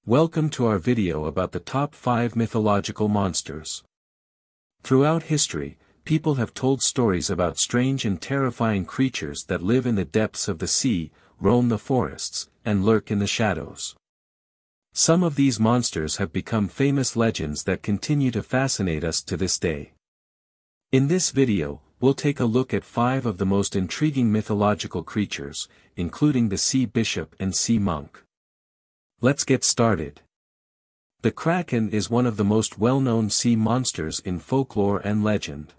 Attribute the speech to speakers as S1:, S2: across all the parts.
S1: Welcome to our video about the top 5 mythological monsters. Throughout history, people have told stories about strange and terrifying creatures that live in the depths of the sea, roam the forests, and lurk in the shadows. Some of these monsters have become famous legends that continue to fascinate us to this day. In this video, we'll take a look at 5 of the most intriguing mythological creatures, including the sea bishop and sea monk. Let's get started. The Kraken is one of the most well-known sea monsters in folklore and legend.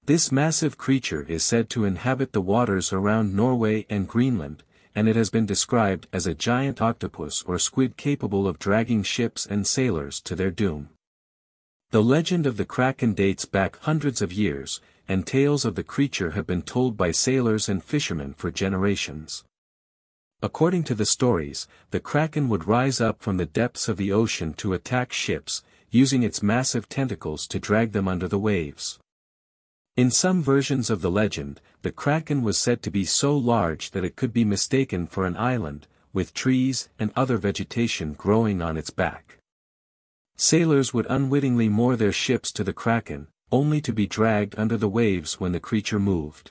S1: This massive creature is said to inhabit the waters around Norway and Greenland, and it has been described as a giant octopus or squid capable of dragging ships and sailors to their doom. The legend of the Kraken dates back hundreds of years, and tales of the creature have been told by sailors and fishermen for generations. According to the stories, the Kraken would rise up from the depths of the ocean to attack ships, using its massive tentacles to drag them under the waves. In some versions of the legend, the Kraken was said to be so large that it could be mistaken for an island, with trees and other vegetation growing on its back. Sailors would unwittingly moor their ships to the Kraken, only to be dragged under the waves when the creature moved.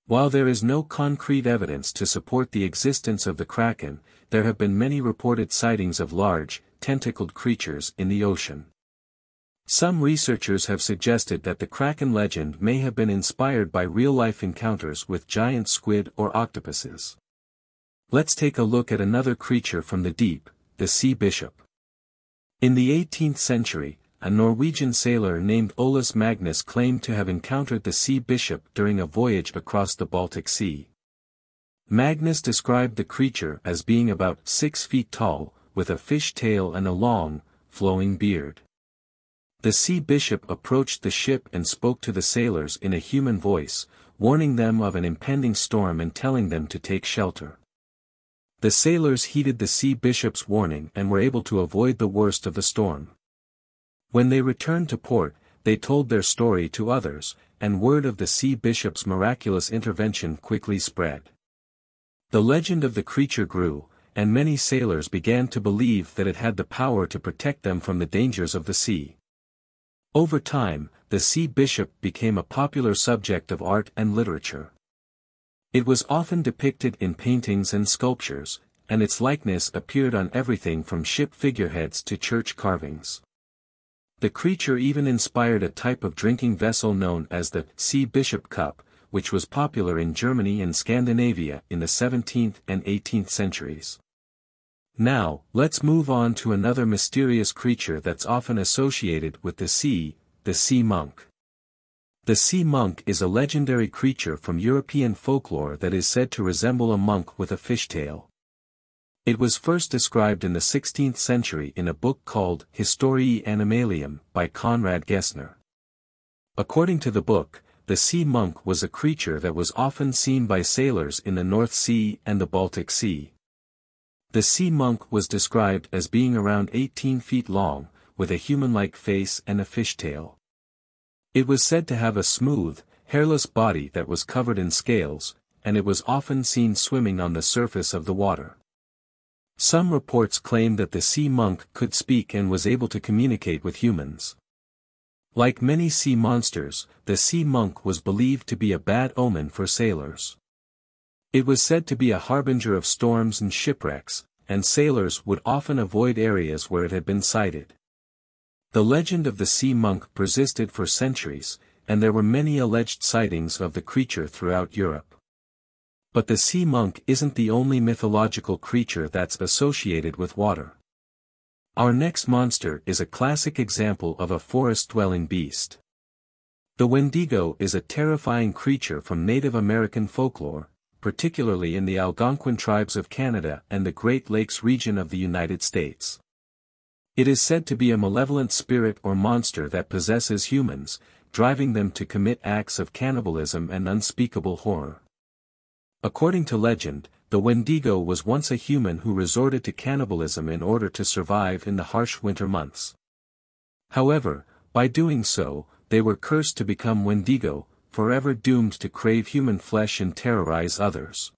S1: While there is no concrete evidence to support the existence of the Kraken, there have been many reported sightings of large, tentacled creatures in the ocean. Some researchers have suggested that the Kraken legend may have been inspired by real-life encounters with giant squid or octopuses. Let's take a look at another creature from the deep, the sea bishop. In the 18th century, a Norwegian sailor named Olaus Magnus claimed to have encountered the sea bishop during a voyage across the Baltic Sea. Magnus described the creature as being about 6 feet tall, with a fish tail and a long, flowing beard. The sea bishop approached the ship and spoke to the sailors in a human voice, warning them of an impending storm and telling them to take shelter. The sailors heeded the sea bishop's warning and were able to avoid the worst of the storm. When they returned to port, they told their story to others, and word of the sea bishop's miraculous intervention quickly spread. The legend of the creature grew, and many sailors began to believe that it had the power to protect them from the dangers of the sea. Over time, the sea bishop became a popular subject of art and literature. It was often depicted in paintings and sculptures, and its likeness appeared on everything from ship figureheads to church carvings. The creature even inspired a type of drinking vessel known as the sea bishop cup, which was popular in Germany and Scandinavia in the 17th and 18th centuries. Now, let's move on to another mysterious creature that's often associated with the sea monk. The sea monk is a legendary creature from European folklore that is said to resemble a monk with a fishtail. It was first described in the 16th century in a book called Historiae Animalium by Conrad Gessner. According to the book, the sea monk was a creature that was often seen by sailors in the North Sea and the Baltic Sea. The sea monk was described as being around 18 feet long, with a human-like face and a fishtail. It was said to have a smooth, hairless body that was covered in scales, and it was often seen swimming on the surface of the water. Some reports claim that the sea monk could speak and was able to communicate with humans. Like many sea monsters, the sea monk was believed to be a bad omen for sailors. It was said to be a harbinger of storms and shipwrecks, and sailors would often avoid areas where it had been sighted. The legend of the sea monk persisted for centuries, and there were many alleged sightings of the creature throughout Europe. But the sea monk isn't the only mythological creature that's associated with water. Our next monster is a classic example of a forest-dwelling beast. The Wendigo is a terrifying creature from Native American folklore, particularly in the Algonquin tribes of Canada and the Great Lakes region of the United States. It is said to be a malevolent spirit or monster that possesses humans, driving them to commit acts of cannibalism and unspeakable horror. According to legend, the Wendigo was once a human who resorted to cannibalism in order to survive in the harsh winter months. However, by doing so, they were cursed to become Wendigo, forever doomed to crave human flesh and terrorize others.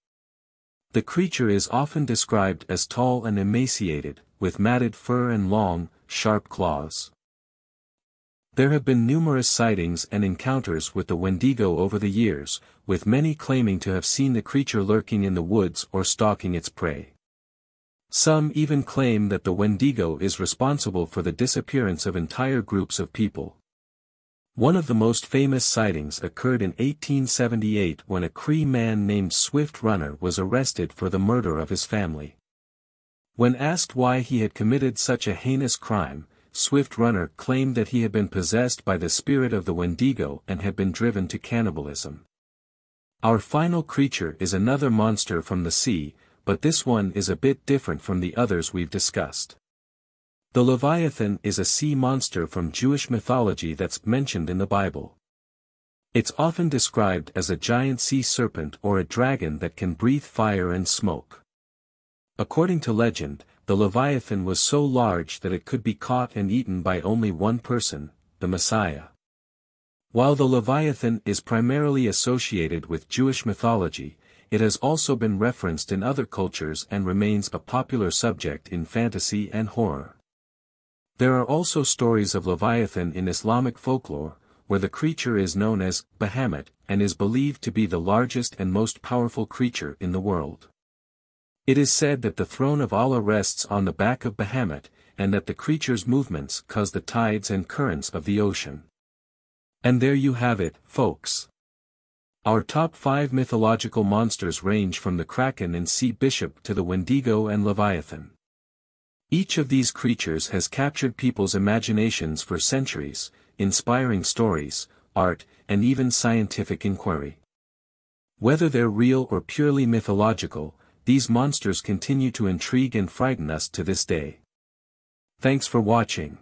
S1: The creature is often described as tall and emaciated, with matted fur and long, sharp claws. There have been numerous sightings and encounters with the Wendigo over the years, with many claiming to have seen the creature lurking in the woods or stalking its prey. Some even claim that the Wendigo is responsible for the disappearance of entire groups of people. One of the most famous sightings occurred in 1878 when a Cree man named Swift Runner was arrested for the murder of his family. When asked why he had committed such a heinous crime, Swift Runner claimed that he had been possessed by the spirit of the Wendigo and had been driven to cannibalism. Our final creature is another monster from the sea, but this one is a bit different from the others we've discussed. The Leviathan is a sea monster from Jewish mythology that's mentioned in the Bible. It's often described as a giant sea serpent or a dragon that can breathe fire and smoke. According to legend, the Leviathan was so large that it could be caught and eaten by only one person, the Messiah. While the Leviathan is primarily associated with Jewish mythology, it has also been referenced in other cultures and remains a popular subject in fantasy and horror. There are also stories of Leviathan in Islamic folklore, where the creature is known as Bahamut and is believed to be the largest and most powerful creature in the world. It is said that the throne of Allah rests on the back of Bahamut, and that the creature's movements cause the tides and currents of the ocean. And there you have it, folks. Our top 5 mythological monsters range from the Kraken and sea bishop to the Wendigo and Leviathan. Each of these creatures has captured people's imaginations for centuries, inspiring stories, art, and even scientific inquiry. Whether they're real or purely mythological, these monsters continue to intrigue and frighten us to this day. Thanks for watching.